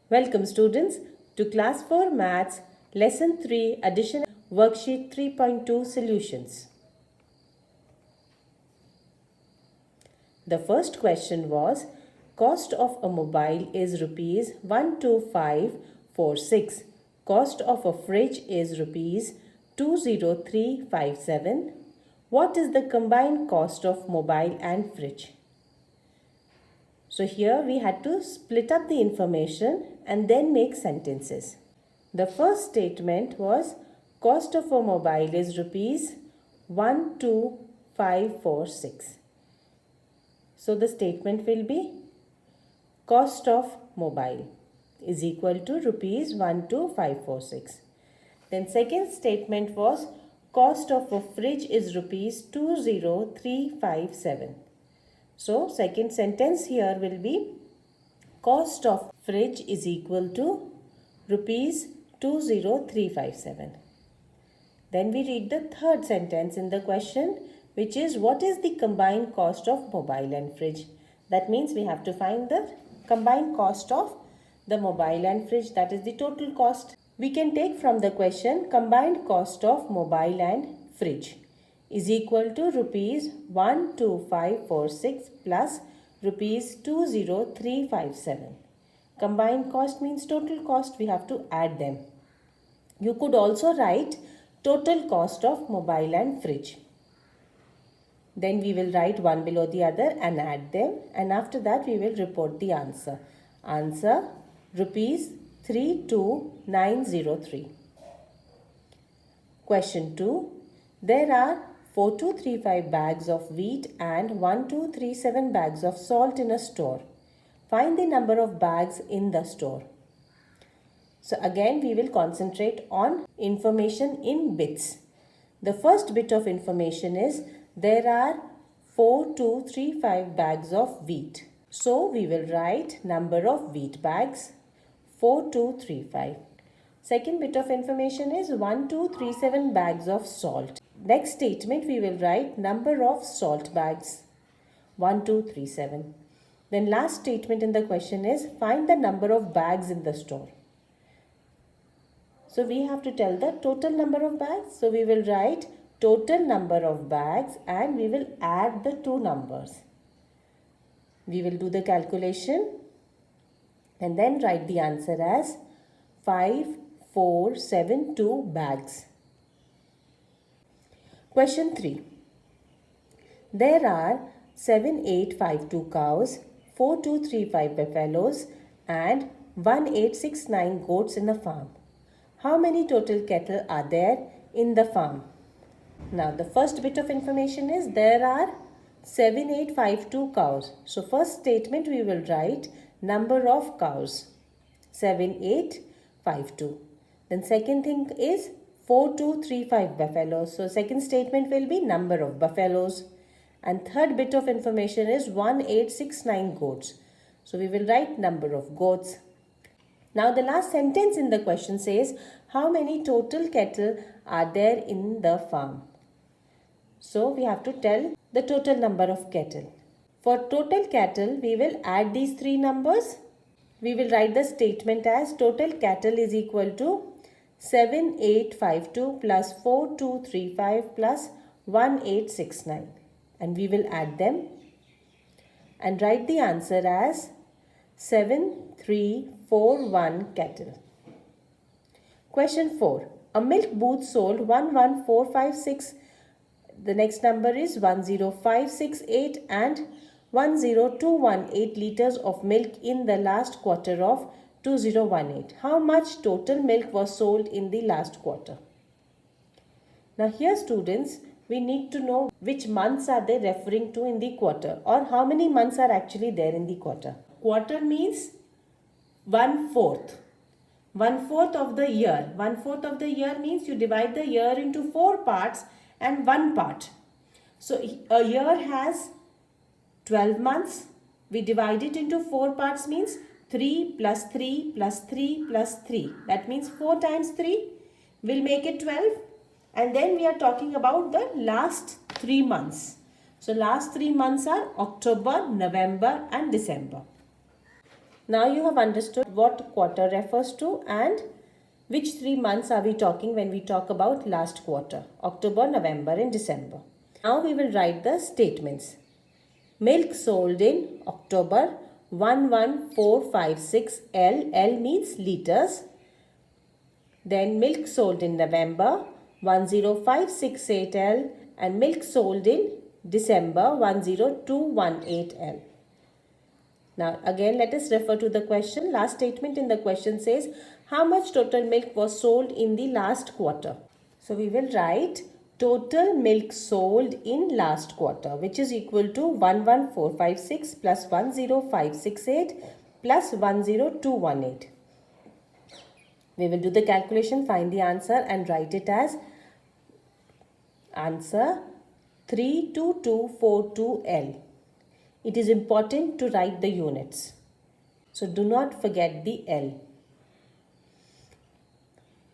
Welcome students to class 4 maths lesson 3 addition worksheet 3.2 solutions. The first question was cost of a mobile is rupees 12546. Cost of a fridge is rupees 20357. What is the combined cost of mobile and fridge? So here we had to split up the information and then make sentences. The first statement was cost of a mobile is rupees 12546. So the statement will be cost of mobile is equal to rupees 12546. Then second statement was cost of a fridge is rupees 20357. So second sentence here will be cost of fridge is equal to rupees 20357. Then we read the third sentence in the question, which is what is the combined cost of mobile and fridge? That means we have to find the combined cost of the mobile and fridge, that is the total cost. We can take from the question combined cost of mobile and fridge is equal to rupees 12546 plus rupees 20357. Combined cost means total cost, we have to add them. You could also write total cost of mobile and fridge. Then we will write one below the other and add them, and after that we will report the answer. Answer rupees 32903. Question 2. There are 4235 bags of wheat and 1237 bags of salt in a store. Find the number of bags in the store. So again we will concentrate on information in bits. The first bit of information is there are 4235 bags of wheat. So we will write number of wheat bags 4235. Second bit of information is 1237 bags of salt. Next statement we will write number of salt bags 1237. Then last statement in the question is find the number of bags in the store. So we have to tell the total number of bags. So we will write total number of bags and we will add the two numbers. We will do the calculation and then write the answer as 5472 bags. Question 3. There are 7852 cows, 4235 buffaloes and 1869 goats in a farm. How many total cattle are there in the farm? Now the first bit of information is there are 7852 cows. So first statement we will write number of cows 7852. Then second thing is 4235 buffaloes. So second statement will be number of buffaloes. And third bit of information is 1869 goats. So we will write number of goats. Now the last sentence in the question says how many total cattle are there in the farm. So we have to tell the total number of cattle. For total cattle we will add these three numbers. We will write the statement as total cattle is equal to 7852 plus 4235 plus 1869. And we will add them and write the answer as 7341 cattle. Question 4. A milk booth sold 11456. The next number is 10568 and 10218 liters of milk in the last quarter of 2018. How much total milk was sold in the last quarter? Now here students, we need to know which months are they referring to in the quarter or how many months are actually there in the quarter. Quarter means 1/4. 1/4 of the year. 1/4 of the year means you divide the year into 4 parts and 1 part. So a year has 12 months. We divide it into 4 parts means 3 plus 3 plus 3 plus 3. That means 4 times 3 will make it 12. And then we are talking about the last 3 months. So last 3 months are October, November and December. Now you have understood what quarter refers to and which 3 months are we talking when we talk about last quarter, October, November and December. Now we will write the statements. Milk sold in October 11456 L. L means liters. Then milk sold in November 10568 L and milk sold in December 10218 L. Now again let us refer to the question. Last statement in the question says how much total milk was sold in the last quarter. So we will write total milk sold in last quarter, which is equal to 11456 plus 10568 plus 10218. We will do the calculation, find the answer and write it as answer 32242L. It is important to write the units. So do not forget the L.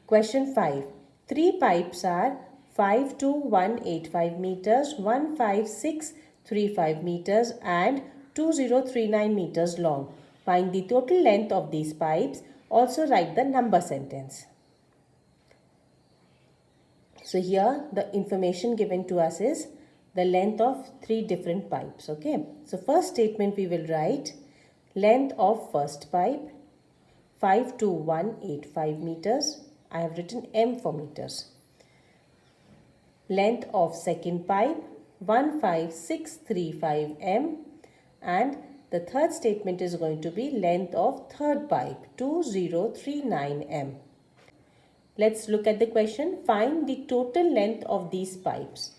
Question 5. 3 pipes are 52185 meters, 15635 meters and 2039 meters long. Find the total length of these pipes. Also write the number sentence. So here the information given to us is the length of 3 different pipes. Okay. So first statement we will write length of first pipe 52185 meters. I have written M for meters. Length of second pipe 15635 M and the third statement is going to be length of third pipe 2039 M. Let's look at the question. Find the total length of these pipes.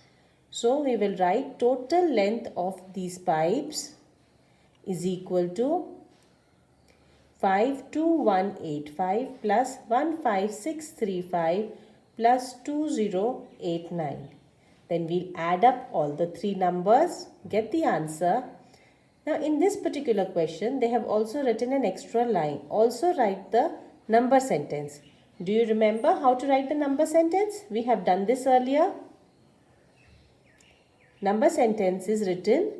So we will write total length of these pipes is equal to 52185 plus 15635 plus 2089. Then we'll add up all the 3 numbers, get the answer. Now in this particular question, they have also written an extra line. Also write the number sentence. Do you remember how to write the number sentence? We have done this earlier. Number sentence is written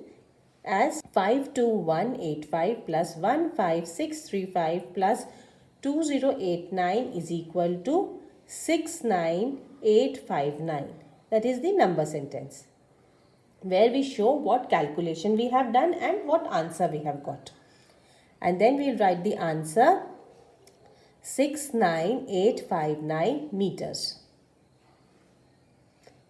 as 52185 plus 15635 plus 2089 is equal to 69859. That is the number sentence, where we show what calculation we have done and what answer we have got. And then we'll write the answer 69859 meters.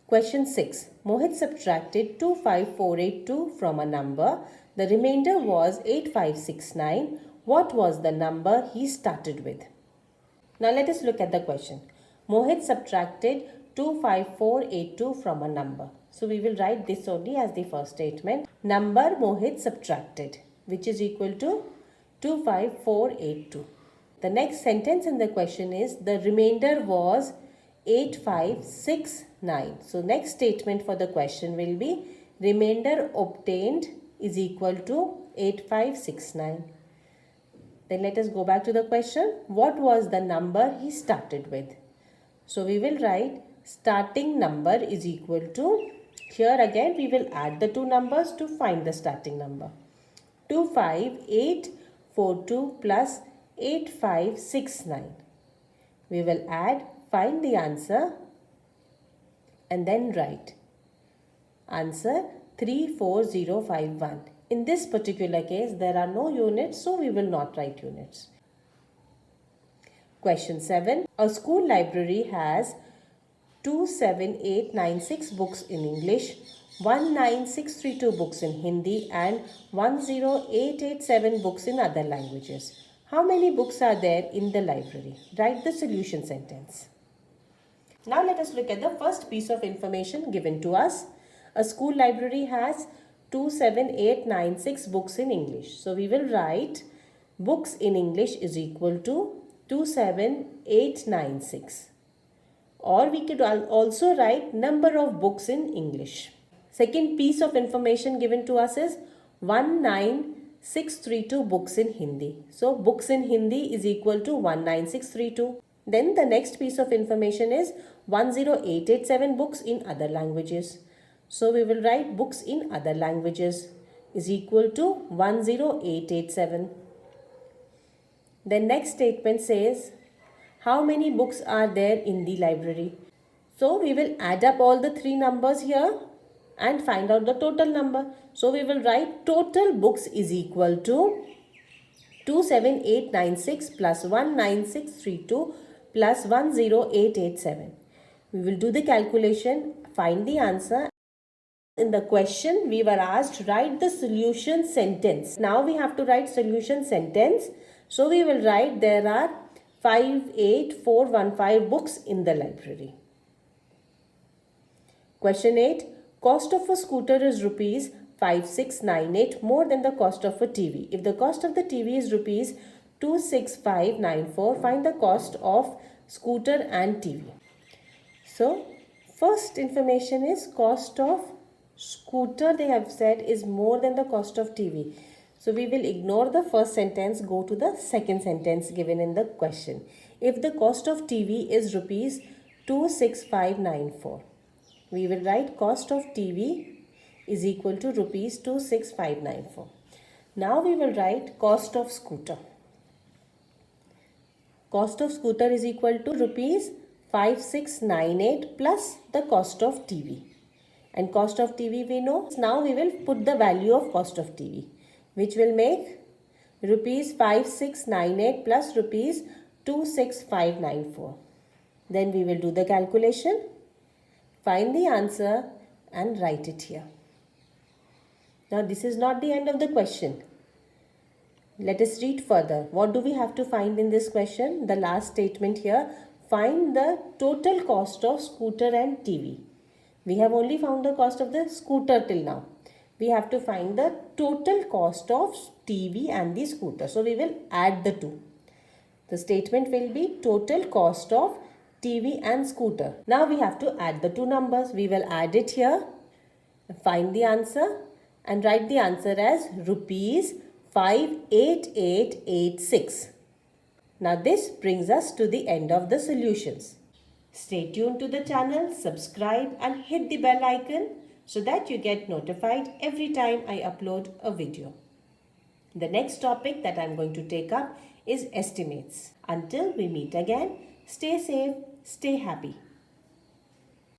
Question 6. Mohit subtracted 25482 from a number. The remainder was 8569. What was the number he started with? Now let us look at the question. Mohit subtracted 25482 from a number. So we will write this only as the first statement. Number Mohit subtracted, which is equal to 25482. The next sentence in the question is the remainder was 8569. So next statement for the question will be remainder obtained is equal to 8569. Then let us go back to the question. What was the number he started with? So we will write starting number is equal to, here again we will add the 2 numbers to find the starting number. 25842 plus 8569. We will add, find the answer and then write answer 34051. In this particular case there are no units, so we will not write units. Question 7. A school library has 27896 books in English, 19632 books in Hindi and 10887 books in other languages. How many books are there in the library? Write the solution sentence. Now let us look at the first piece of information given to us. A school library has 27896 books in English. So we will write books in English is equal to 27896. Or we could also write number of books in English. Second piece of information given to us is 19632 books in Hindi. So books in Hindi is equal to 19632. Then the next piece of information is 10887 books in other languages. So we will write books in other languages is equal to 10887. The next statement says, how many books are there in the library? So we will add up all the three numbers here and find out the total number. So we will write total books is equal to 27896 plus 19632 plus 10887. We will do the calculation, find the answer. In the question we were asked, write the solution sentence. Now we have to write solution sentence. So we will write there are 58415 books in the library. Question 8. Cost of a scooter is rupees 5698 more than the cost of a TV. If the cost of the TV is rupees 26594, find the cost of scooter and TV. So first information is cost of scooter, they have said, is more than the cost of TV. So we will ignore the first sentence, go to the second sentence given in the question. If the cost of TV is rupees 26594, we will write cost of TV is equal to rupees 26594. Now we will write cost of scooter. Cost of scooter is equal to rupees 5698 plus the cost of TV. And cost of TV we know. Now we will put the value of cost of TV, which will make rupees 5698 plus rupees 26594. Then we will do the calculation, find the answer and write it here. Now this is not the end of the question. Let us read further. What do we have to find in this question? The last statement here, find the total cost of scooter and TV. We have only found the cost of the scooter till now. We have to find the total cost of TV and the scooter. So we will add the two. The statement will be total cost of TV and scooter. Now we have to add the two numbers. We will add it here, find the answer and write the answer as rupees 58886. Now this brings us to the end of the solutions. Stay tuned to the channel, subscribe and hit the bell icon so that you get notified every time I upload a video. The next topic that I am going to take up is estimates. Until we meet again, stay safe, stay happy.